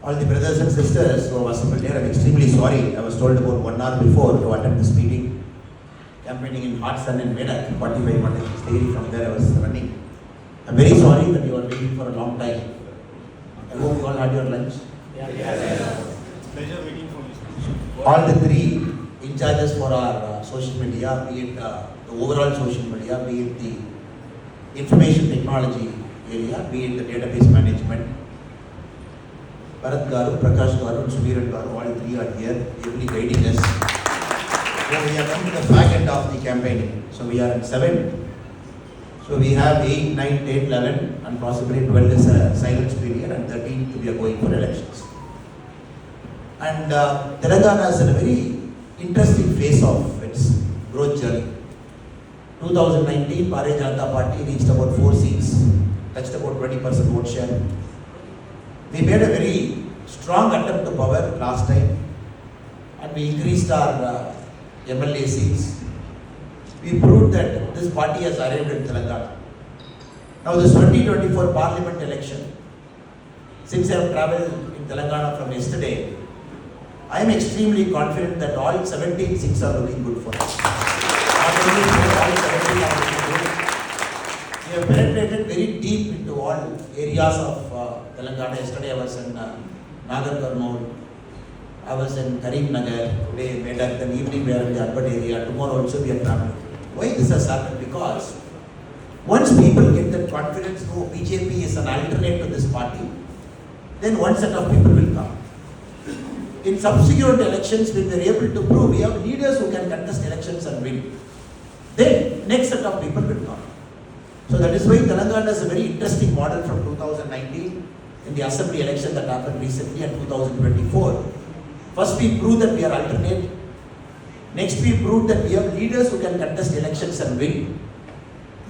All the brothers and sisters who have assembled here, I'm extremely sorry. I was told about 1 hour before to attend this meeting. Campaigning in hot sun in Medak, 45 degree from there I was running. I'm very sorry that you are waiting for a long time. I hope you all had your lunch. Yes. Pleasure waiting for you. All the three in charges for our social media, be it the overall social media, be it the information technology area, be it the database management. Bharat Garu, Prakash Garu, and Subiran Garu, all three are here, ably guiding us. So we are coming to the back end of the campaigning. So we are at 7. So we have 8, 9, 10, 11, and possibly 12 is a silence period, and 13 we are going for elections. And Telangana is in a very interesting phase of its growth journey. 2019, Bharatiya Janata Party reached about 4 seats, touched about 20% vote share. We made a very strong attempt to power last time, and we increased our MLA seats. We proved that this party has arrived in Telangana. Now this 2024 Parliament election, since I have travelled in Telangana from yesterday, I am extremely confident that all 17 seats are looking good for us. Not only all 17 are looking good, we have penetrated very deep into all areas of Telangana. Yesterday I was in Nagar Kurnool, I was in Karim Nagar, today Medak, then evening we are in the urban area, tomorrow also we are traveling. Why this has happened? Because once people get that confidence, no, BJP is an alternate to this party, then one set of people will come. In subsequent elections, when we are able to prove we have leaders who can contest elections and win, then next set of people will come. So that is why Telangana is a very interesting model from 2019 in the assembly election that happened recently and 2024. First we proved that we are alternate. Next we proved that we have leaders who can contest elections and win.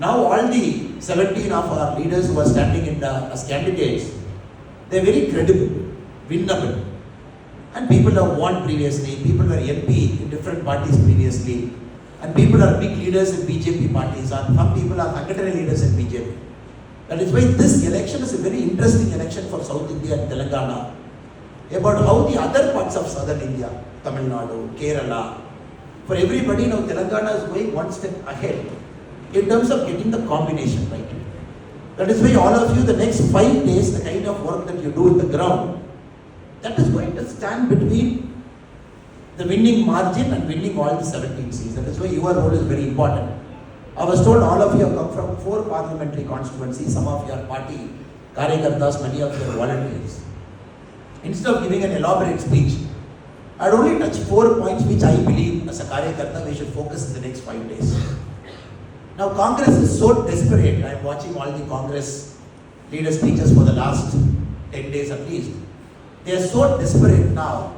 Now all the 17 of our leaders who are standing in as candidates, they are very credible, winnable. And people have won previously, people were MP in different parties previously, and people are big leaders in BJP parties, and some people are secretary leaders in BJP. That is why this election is a very interesting election for South India and Telangana, about how the other parts of Southern India, Tamil Nadu, Kerala, for everybody now Telangana is going one step ahead in terms of getting the combination right. That is why all of you, the next 5 days, the kind of work that you do in the ground, that is going to stand between the winning margin and winning all the 17 seats. That is why your role is very important. I was told all of you have come from 4 parliamentary constituencies, some of your party, Karyakartas, many of your volunteers. Instead of giving an elaborate speech, I would only touch 4 points which I believe as a Karyakarta we should focus in the next 5 days. Now Congress is so desperate. I am watching all the Congress leader speeches for the last 10 days at least. They are so desperate now.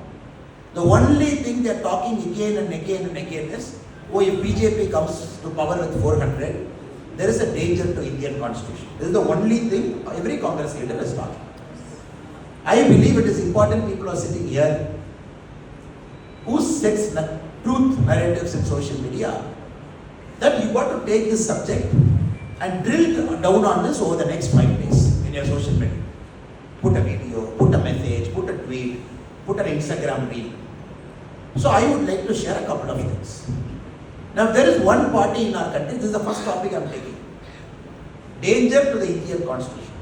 The only thing they are talking again and again and again is, oh, if BJP comes to power with 400, there is a danger to Indian constitution. This is the only thing every Congress leader is talking. I believe it is important people are sitting here who sets truth narratives in social media, that you got to take this subject and drill down on this over the next 5 days in your social media. Put a video, put a message, put a tweet, put an Instagram reel. So I would like to share a couple of things. Now there is one party in our country, this is the first topic I am taking. Danger to the Indian constitution.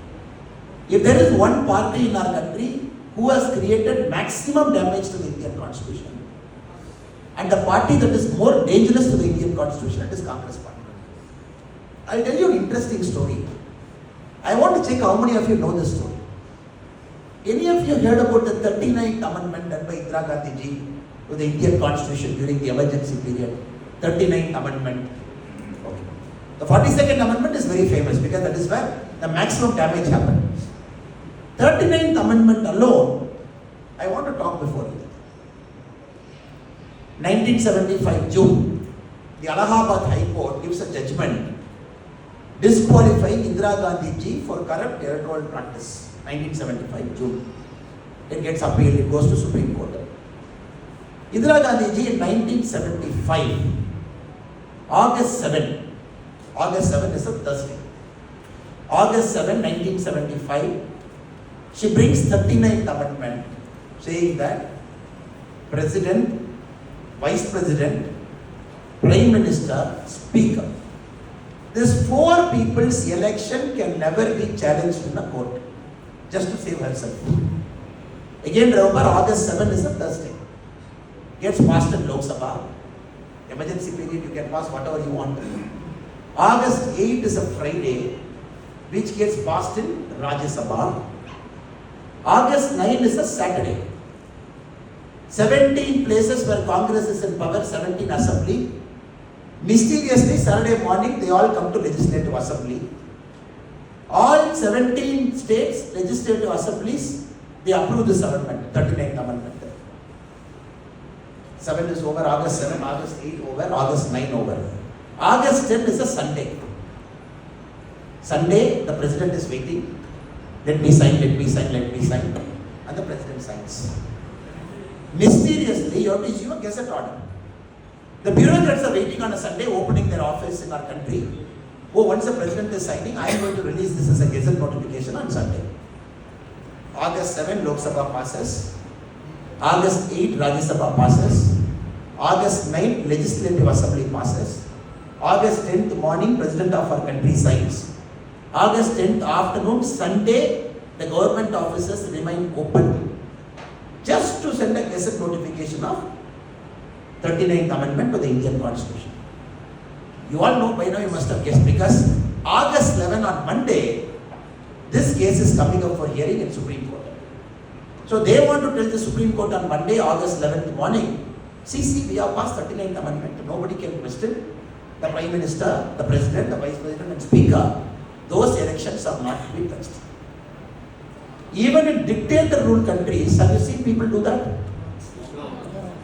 If there is one party in our country who has created maximum damage to the Indian constitution, and the party that is more dangerous to the Indian constitution, it is Congress party. I will tell you an interesting story. I want to check how many of you know this story. Any of you heard about the 39th amendment done by Indira Gandhi ji to the Indian constitution during the emergency period? 39th amendment. Okay. The 42nd amendment is very famous because that is where the maximum damage happened. 39th amendment alone, I want to talk before you. 1975 June, the Allahabad High Court gives a judgment disqualifying Indira Gandhi ji for corrupt electoral practice. 1975 June. It gets appealed, it goes to Supreme Court. Indira Gandhi ji in 1975, August 7 is a Thursday. August 7, 1975, She brings 39th amendment saying that President, Vice President, Prime Minister, Speaker. This four people's election can never be challenged in a court, just to save herself. Again, remember, August 7 is a Thursday. Gets passed in Lok Sabha. Emergency period, you can pass whatever you want. August 8 is a Friday, which gets passed in Rajya Sabha. August 9 is a Saturday. 17 places where Congress is in power, 17 assembly. Mysteriously, Saturday morning, they all come to Legislative Assembly. All 17 states, Legislative Assemblies, they approve this amendment, 39th amendment. 7 is over, August 7, August 8 over, August 9 over. August 10 is a Sunday. Sunday, the President is waiting. Let me sign, let me sign, let me sign. And the President signs. Mysteriously, you have to issue a gazette order. The bureaucrats are waiting on a Sunday, opening their office in our country. Oh, once the President is signing, I am going to release this as a gazette notification on Sunday. August 7, Lok Sabha passes. August 8, Rajya Sabha passes. August 9, Legislative Assembly passes. August 10th morning, President of our country signs. August 10th afternoon, Sunday, the government offices remain open just to send a gazette notification of 39th Amendment to the Indian Constitution. You all know by now, you must have guessed, because August 11 on Monday, this case is coming up for hearing in Supreme Court. So they want to tell the Supreme Court on Monday, August 11th morning, see, we have passed 39th Amendment. Nobody can question the Prime Minister, the President, the Vice President and Speaker. Those elections are not to be touched. Even in dictator rule countries, have you seen people do that?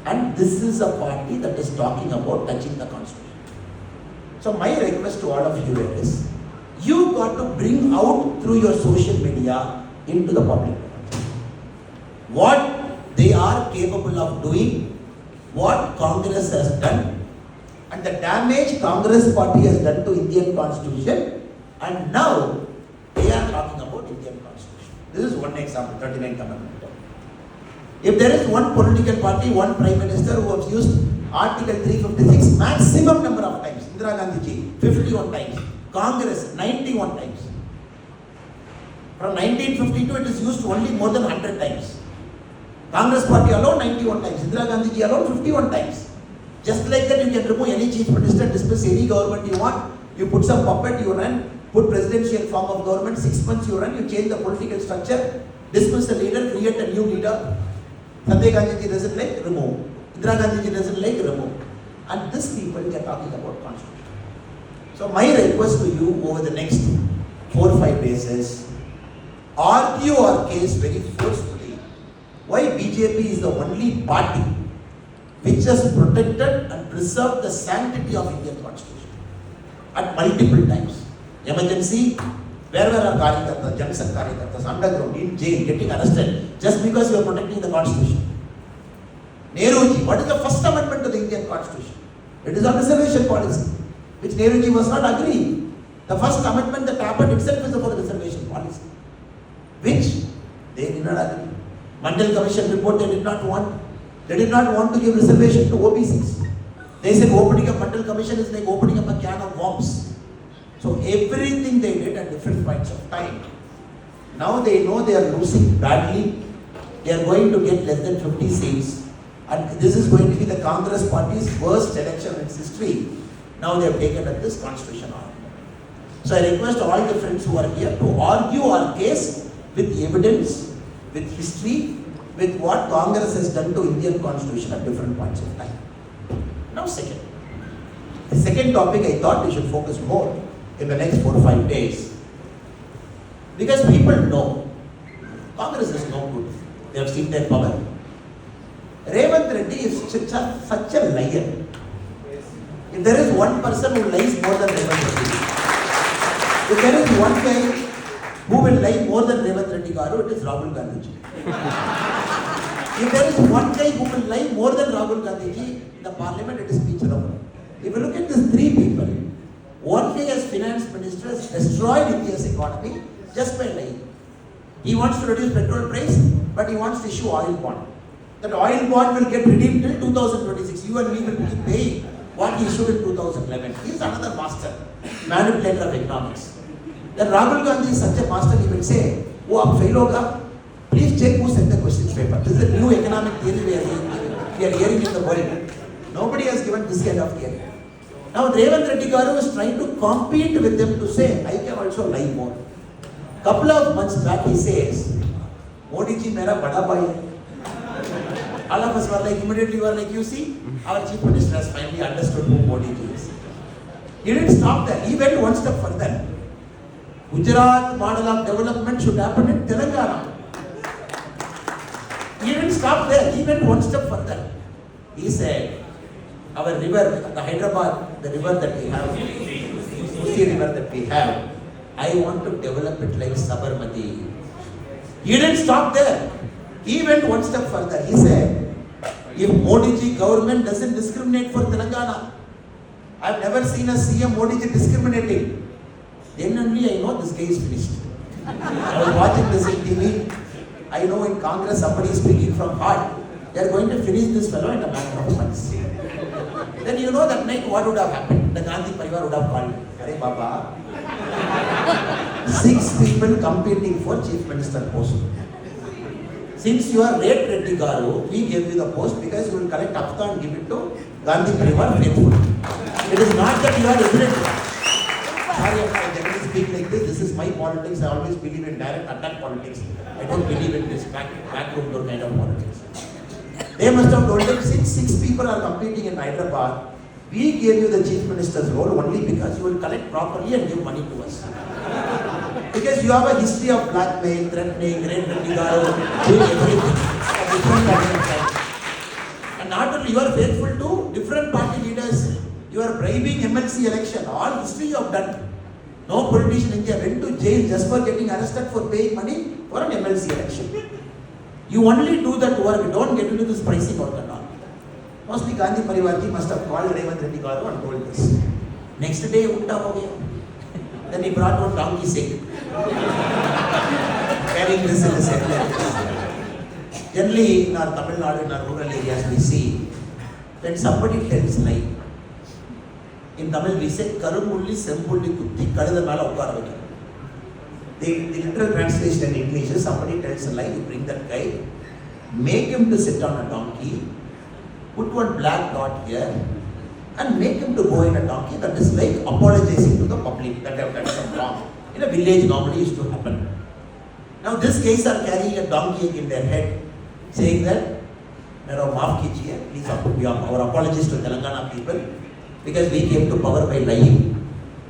And this is a party that is talking about touching the Constitution. So my request to all of you is, you got to bring out through your social media into the public what they are capable of doing, what Congress has done, and the damage Congress party has done to Indian Constitution, and now they are talking about Indian Constitution. This is one example, 39th Amendment. If there is one political party, one Prime Minister who has used Article 356 maximum number of times, Indira Gandhi ji 51 times, Congress 91 times. From 1952 it is used only more than 100 times. Congress party alone 91 times, Indira Gandhi ji alone 51 times. Just like that, you can remove any chief minister, dismiss any government you want, you put some puppet, you run, put presidential form of government, 6 months you run, you change the political structure, dismiss the leader, create a new leader. Sanjay Gandhi ji doesn't like, remove. Indira Gandhi ji doesn't like, remove. And these people, they are talking about Constitution. So my request to you over the next 4 or 5 days is, argue our case very forcefully. Why BJP is the only party which has protected and preserved the sanctity of Indian Constitution at multiple times. Emergency, where were our Karyakartas, Junction Karyakartas, underground, in jail, getting arrested, just because you are protecting the Constitution. Nehruji, what is the first amendment to the Indian Constitution? It is on reservation policy, which Nehruji was not agreeing. The first amendment that happened itself is about reservation policy, which they did not agree. Mandal Commission report they did not want. They did not want to give reservation to OBCs. They said opening a Mandal Commission is like opening up a can of worms. So everything they did at different points of time. Now they know they are losing badly. They are going to get less than 50 seats. And this is going to be the Congress party's worst election in its history. Now they have taken up this constitution on. So I request all the friends who are here to argue our case with evidence, with history, with what Congress has done to Indian Constitution at different points of time. Now second. The second topic I thought we should focus more in the next 4 or 5 days. Because people know Congress is no good. They have seen their power. Revanth Reddy is such a liar. If there is one person who lies more than Revanth Reddy, if there is one guy who will lie more than Revanth Reddy Garu, it is Rahul Gandhi ji. If there is one guy who will lie more than Rahul Gandhi ji in the parliament, it is P. Chidambaram. If you look at these 3 people, one guy as finance minister has destroyed India's economy just by lying. He wants to reduce petrol price, but he wants to issue oil bond. That oil bond will get redeemed till 2026. You and me will keep paying what he issued in 2011. He is another master, manipulator of economics. Then Rahul Gandhi is such a master, he will say, oh, aap fail hoga, please check who sent the question paper. This is a new economic theory we are hearing in the world. Nobody has given this kind of theory. Now Revanth Reddy Garu is trying to compete with them to say, I can also lie more. Couple of months back he says, Modi ji mera bada bhai hai. All of us were like, immediately we were like, you see, our chief minister has finally understood who Modi ji is. He didn't stop there, he went one step further. Gujarat model of development should happen in Telangana. He didn't stop there, he went one step further. He said, our river, the Hyderabad, the river that we have, Musi river that we have, I want to develop it like Sabarmati. He didn't stop there. He went one step further. He said, if Modi ji government doesn't discriminate for Telangana, I've never seen a CM Modi ji discriminating. Then only I know this guy is finished. I was watching this in TV. I know in Congress somebody is speaking from heart. They are going to finish this fellow in a matter of months. Then you know that night what would have happened? The Gandhi Parivar would have called, Hey Baba, 6 people competing for chief minister post. Since you are late Reddy Garu, we gave you the post because you will collect Apta and give it to Gandhi Parivar faithful. It is not that you are ignorant. Sorry, I generally speak like this. This is my politics. I always believe in direct attack politics. I don't believe in this backroom door kind of politics. They must have told him, since 6 people are competing in Hyderabad, we gave you the chief minister's role only because you will collect properly and give money to us. Because you have a history of blackmail, threatening, Reddy Garu, doing everything. And not only you are faithful to different party leaders, you are bribing MLC election. All history you have done. No politician in India went to jail just for getting arrested for paying money for an MLC election. You only do that work, don't get into this pricing work and all. Mostly Gandhi Parivar ji must have called Revanth Reddy Garu and told this. Next day, utta ho gaya. Then he brought one donkey sick. Carrying this in his head. Generally, in our Tamil Nadu, in our rural areas, we see when somebody tells lie. In Tamil, we say, Karumulli Sempulli Kutti Kadada Mala Ukkaravaki. The literal translation in English is somebody tells a lie, you bring that guy, make him to sit on a donkey, put one black dot here, and make him to go in a donkey. That is like apologizing to the public that have done some wrong. In a village, normally used to happen. Now, these guys are carrying a donkey in their head, saying that, maaf kijiye, please, our apologies to Telangana people, because we came to power by lying.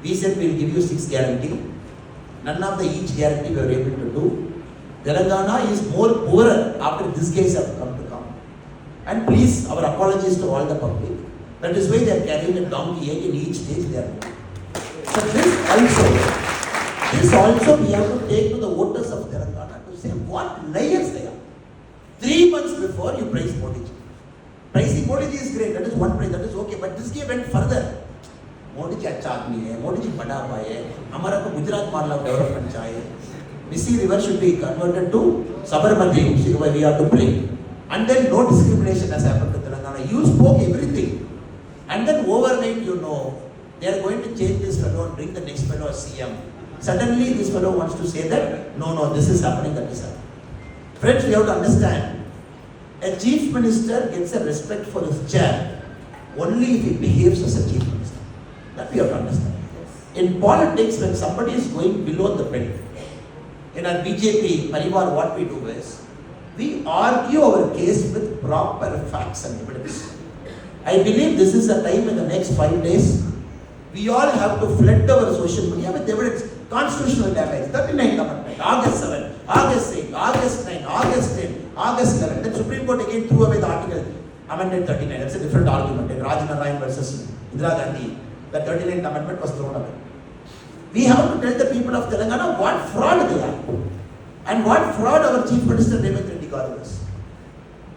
We said we will give you 6 guarantee. None of the each guarantee we were able to do. Telangana is more poorer after these guys have come. And please, our apologies to all the public. That is why they are carrying a donkey in each stage they are moving. So this also we have to take to the voters of Telangana to say what liars they are. 3 months before you praise Modi ji. Praising Modi ji is great, that is one praise, that is okay. But this guy went further. Modi ji अच्छा आदमी है, Modi ji बड़ा भाई है, हमारा को Gujarat model of development चाहिए. Missy river should be converted to Sabarmati, where we have to play. And then no discrimination has happened to Telangana. You spoke everything. And then overnight, you know, they are going to change this fellow and bring the next fellow as CM. Suddenly, this fellow wants to say that, no, this is happening, that is happening. Friends, we have to understand, a chief minister gets a respect for his chair only if he behaves as a chief minister. That we have to understand. In politics, when somebody is going below the belt, in our BJP, Parivar, what we do is, we argue our case with proper facts and evidence. I believe this is the time in the next 5 days, we all have to flood our social media with evidence. Constitutional damage, 39th Amendment, August 7, August 8, August 9, August 10, August 11. Then Supreme Court again threw away the article, Amendment 39. That's a different argument. In Rajnarayan versus Indira Gandhi, the 39th Amendment was thrown away. We have to tell the people of Telangana what fraud they are. And what fraud our Chief Minister Revanth Reddy Garu is.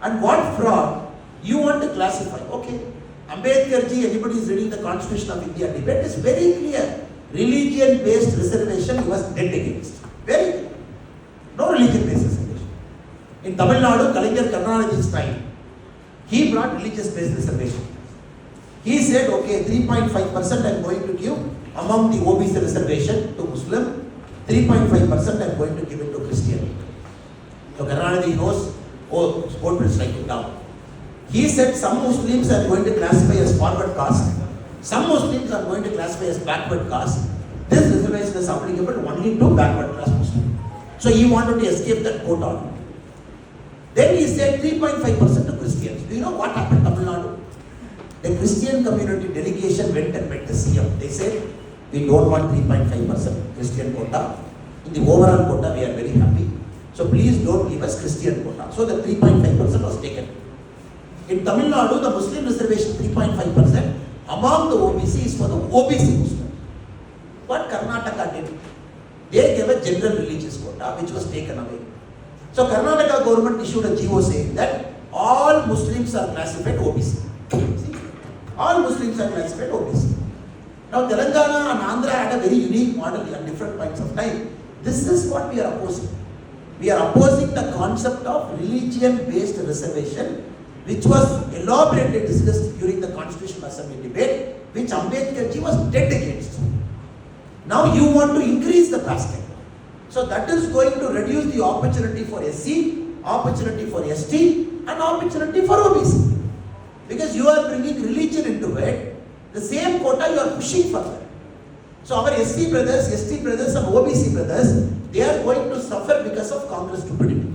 And what fraud you want to classify. Okay, Ambedkar ji, anybody is reading the Constitution of India debate, is very clear. Religion-based reservation he was dead against. Very clear. No religion. In Tamil Nadu, Kalaignar Karunanidhi's time, he brought religious-based reservation. He said, okay, 3.5% I am going to give among the OBC reservation to Muslim, 3.5% I am going to give it to Christian. So Karunanidhi knows, oh, sport will strike it down. He said some Muslims are going to classify as forward caste, some Muslims are going to classify as backward caste. This reservation is applicable only to backward class Muslims. So he wanted to escape that quota. Then he said 3.5% to Christians. Do you know what happened in Tamil Nadu? The Christian community delegation went and met the CM. They said, we don't want 3.5% Christian quota. In the overall quota, we are very happy. So please don't give us Christian quota. So the 3.5% was taken. In Tamil Nadu, the Muslim reservation 3.5% among the OBC is for the OBC Muslim. What Karnataka did? They gave a general religious quota which was taken away. So Karnataka government issued a GO saying that all Muslims are classified OBC. See? All Muslims are classified OBC. Now Telangana and Andhra had a very unique model at different points of time. This is what we are opposing. We are opposing the concept of religion-based reservation, which was elaborately discussed during the Constitutional Assembly debate, which Ambedkar ji was dead against. Now you want to increase the basket. So that is going to reduce the opportunity for SC, opportunity for ST, and opportunity for OBC. Because you are bringing religion into it, the same quota you are pushing further. So our SC brothers, ST brothers, and OBC brothers, they are going to suffer because of Congress stupidity.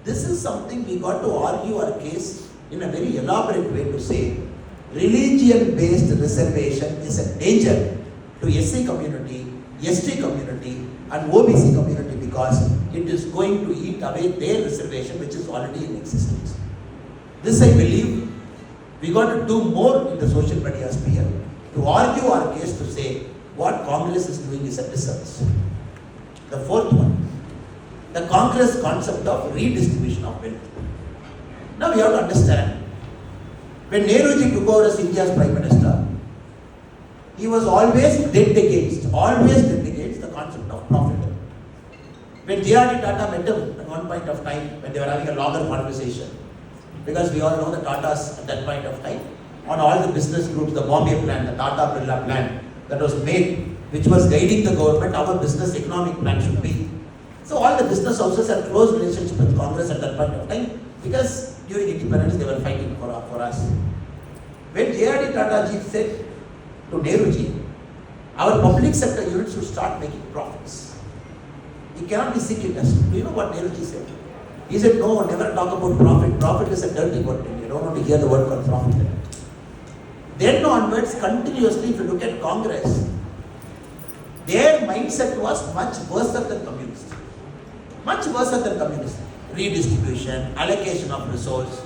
This is something we got to argue our case in a very elaborate way to say religion-based reservation is a danger to SC community, ST community, and OBC community because it is going to eat away their reservation which is already in existence. This I believe we got to do more in the social media sphere to argue our case to say what Congress is doing is a disservice. The fourth one, the Congress concept of redistribution of wealth. Now we have to understand, when Nehruji took over as India's Prime Minister, he was always dead against the concept of profit. When J.R.D. Tata met him at one point of time, when they were having a longer conversation, because we all know the Tatas at that point of time, on all the business groups, the Bombay plan, the Tata Birla plan that was made, which was guiding the government, our business economic plan should be. So all the business houses had close relationship with Congress at that point of time, because during independence they were fighting for us. When J.R.D. Tata ji said to Nehruji, our public sector units should start making profits. It cannot be sick industry. Do you know what Nehruji said? He said, no, never talk about profit. Profit is a dirty word. You don't want to hear the word called profit. Then onwards, continuously, if you look at Congress, their mindset was much worse than communist. Much worse than communist. Redistribution, allocation of resource.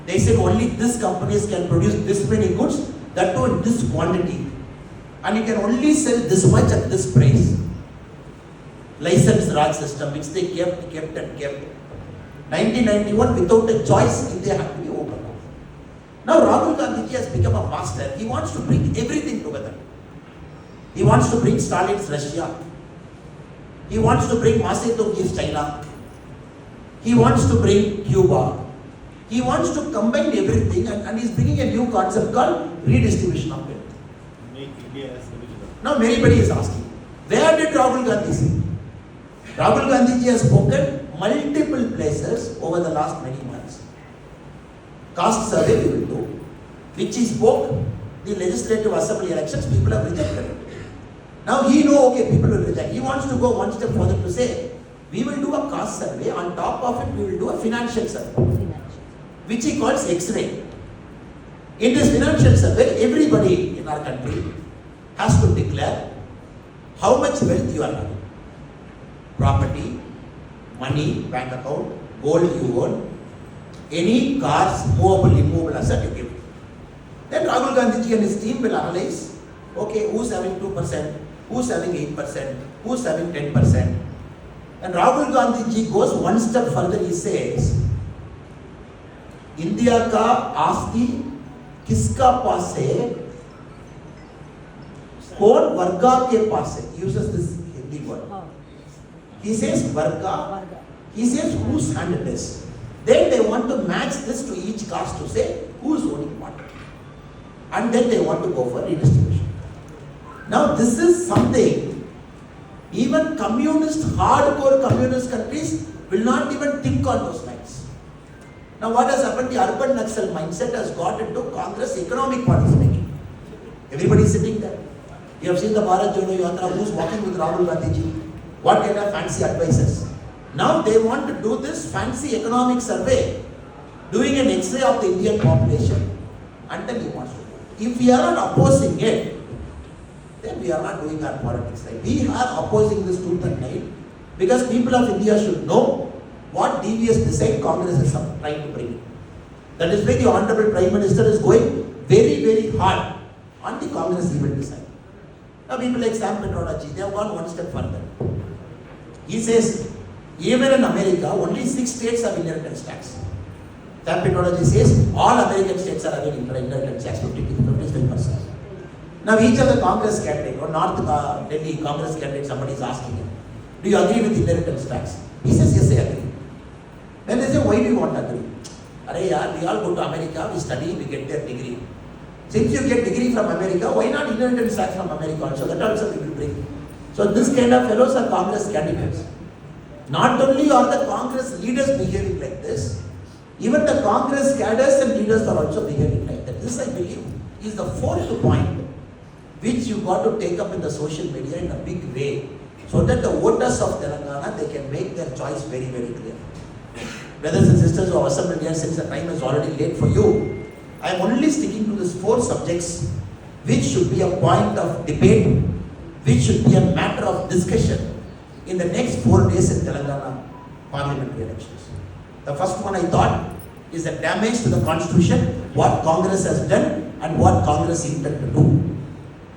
They said only these companies can produce this many goods, that too in this quantity. And you can only sell this much at this price. License Raj system, which they kept. 1991, without a choice, India had to be open. Now Rahul Gandhi has become a master. He wants to bring everything together. He wants to bring Stalin's Russia. He wants to bring Mao Zedong's China. He wants to bring Cuba. He wants to combine everything and he's bringing a new concept called redistribution of wealth. Make India as original. Now everybody is asking, where did Rahul Gandhi say? Rahul Gandhi ji has spoken multiple places over the last many months. Caste survey we will do, which he spoke, the legislative assembly elections, people have rejected it. Now he know, okay, people will reject. He wants to go one step further to say, we will do a caste survey, on top of it we will do a financial survey, which he calls X-ray. In this financial survey, everybody in our country has to declare how much wealth you are having. Property, money, bank account, gold you own, any cars, movable, immovable asset you give. Then Rahul Gandhi ji and his team will analyze, okay, who's having 2%, who's having 8%, who's having 10%. And Rahul Gandhi ji goes one step further, he says, India ka आस्ती किसका पास है, कौन वर्गा के पास है. He uses this Hindi word. He says varga. He says whose hand it is. Then they want to match this to each caste to say who's owning what. And then they want to go for redistribution. Now this is something even hardcore communist countries will not even think on those lines. Now what has happened? The urban Naxal mindset has got into Congress economic policy making. Everybody is sitting there. You have seen the Bharat Jodo Yatra, who's walking with Rahul Gandhi ji. What kind of fancy advices. Now they want to do this fancy economic survey, doing an X-ray of the Indian population, and then he wants to do. If we are not opposing it, then we are not doing our politics right. We are opposing this tooth and nail because people of India should know what devious design Congress is trying to bring. That is why the Honorable Prime Minister is going very, very hard on the Congress evil design. Now people like Sam Petrodachi, they have gone one step further. He says, even in America, only 6 states have inheritance tax. Sam Petrodachi says, all American states are having inheritance tax, 55%. Now each of the Congress candidate, or North Delhi Congress candidate, somebody is asking him, do you agree with inheritance tax? He says, yes, I agree. Then they say, why do you want to agree? We all go to America, we study, we get their degree. Since you get degree from America, why not inheritance tax from America also? That also we will bring. So this kind of fellows are Congress candidates. Not only are the Congress leaders behaving like this, even the Congress cadres and leaders are also behaving like that. This, I believe, is the fourth point which you got to take up in the social media in a big way, so that the voters of Telangana, they can make their choice very, very clear. Brothers and sisters who have assembled here, since the time is already late for you, I am only sticking to these 4 subjects which should be a point of debate, which should be a matter of discussion in the next 4 days in Telangana parliamentary elections. The first one I thought is the damage to the constitution, what Congress has done and what Congress intended to do.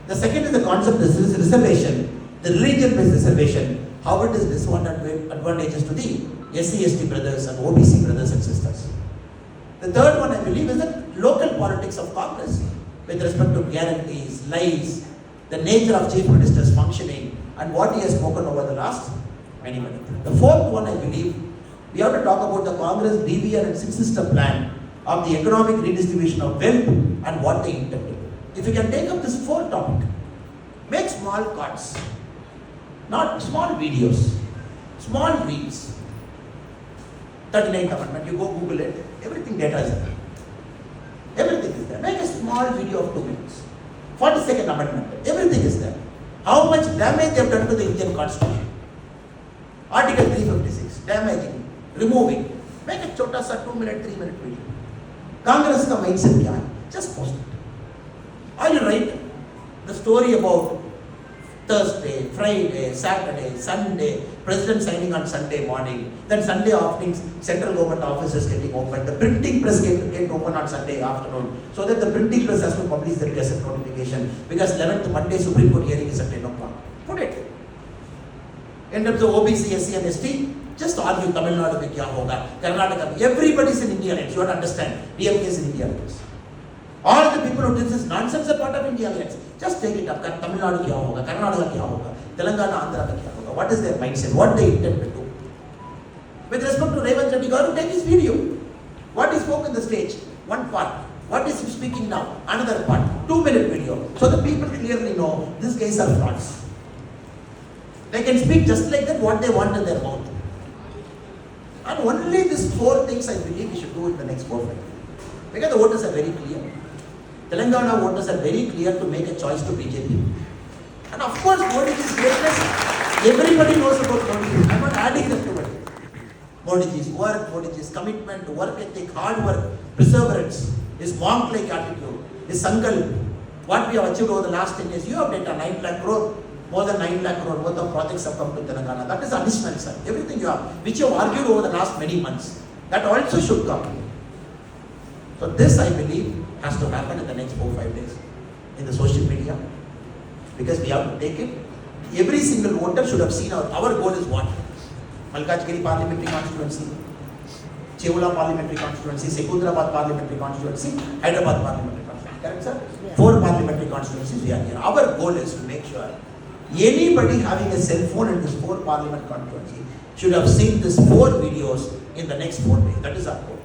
The second is the concept of reservation, the religion-based reservation, how it is disadvantageous to the SC/ST brothers and OBC brothers and sisters. The third one, I believe, is the local politics of Congress with respect to guarantees, lies, the nature of Chief Minister's functioning, and what he has spoken over the last many minutes. The fourth one, I believe, we have to talk about the Congress BVR and six-system plan of the economic redistribution of wealth and what they intend to do. If you can take up this 4th topic, make small cuts, not small videos, small reels. 39th Amendment, you go Google it, everything data is there. Everything is there. Make a small video of 2 minutes. 42nd Amendment, everything is there. How much damage they have done to the Indian Constitution. Article 356, damaging, removing. Make a chota sa 2-minute, 3-minute video. Congress ka mindset kya hai? Just post it. Or you write the story about Thursday, Friday, Saturday, Sunday, President signing on Sunday morning, then Sunday afternoon, central government offices getting open, the printing press get open on Sunday afternoon, so that the printing press has to publish the Gazette notification, because 11th Monday Supreme Court hearing is at 10 o'clock. Put it. In terms of OBC, SC and ST, just argue Tamil Nadu mein kya hoga, Karnataka, everybody is in India Alliance, you have to understand, DMK is in India Alliance. All the people who do this nonsense are part of India Alliance. Just take it up. Tamil Nadu kya hoga, Karnataka kya hoga, Telangana, Andhra kya hoga. What is their mindset? What they intend to do? With respect to Revanth Reddy Garu, take his video. What he spoke in the stage, one part. What is he speaking now? Another part. 2-minute video. So the people clearly know these guys are frauds. They can speak just like that what they want in their mouth. And only these 4 things I believe we should do in the next 4 5 years. Because the voters are very clear. Telangana voters are very clear to make a choice to BJP. And of course, Modi's greatness, everybody knows about Modi. I'm not adding that to it. Modi's work, Modi's commitment, work ethic, hard work, perseverance, his monk-like attitude, his sankalp, what we have achieved over the last 10 years. You have data 9 lakh crore, more than 9 lakh crore worth of projects have come to Telangana. That is additional, sir. Everything you have, which you have argued over the last many months, that also should come. So this, I believe, has to happen in the next 4-5 days in the social media, because we have to take it. Every single voter should have seen our goal is what? Malkajgiri parliamentary constituency, Chevula parliamentary constituency, Secunderabad parliamentary constituency, Hyderabad parliamentary constituency. Correct, sir? Yeah. 4 parliamentary constituencies we are here. Our goal is to make sure Anybody having a cell phone in this 4 Parliament constituency should have seen these 4 videos in the next 4 days. That is our goal.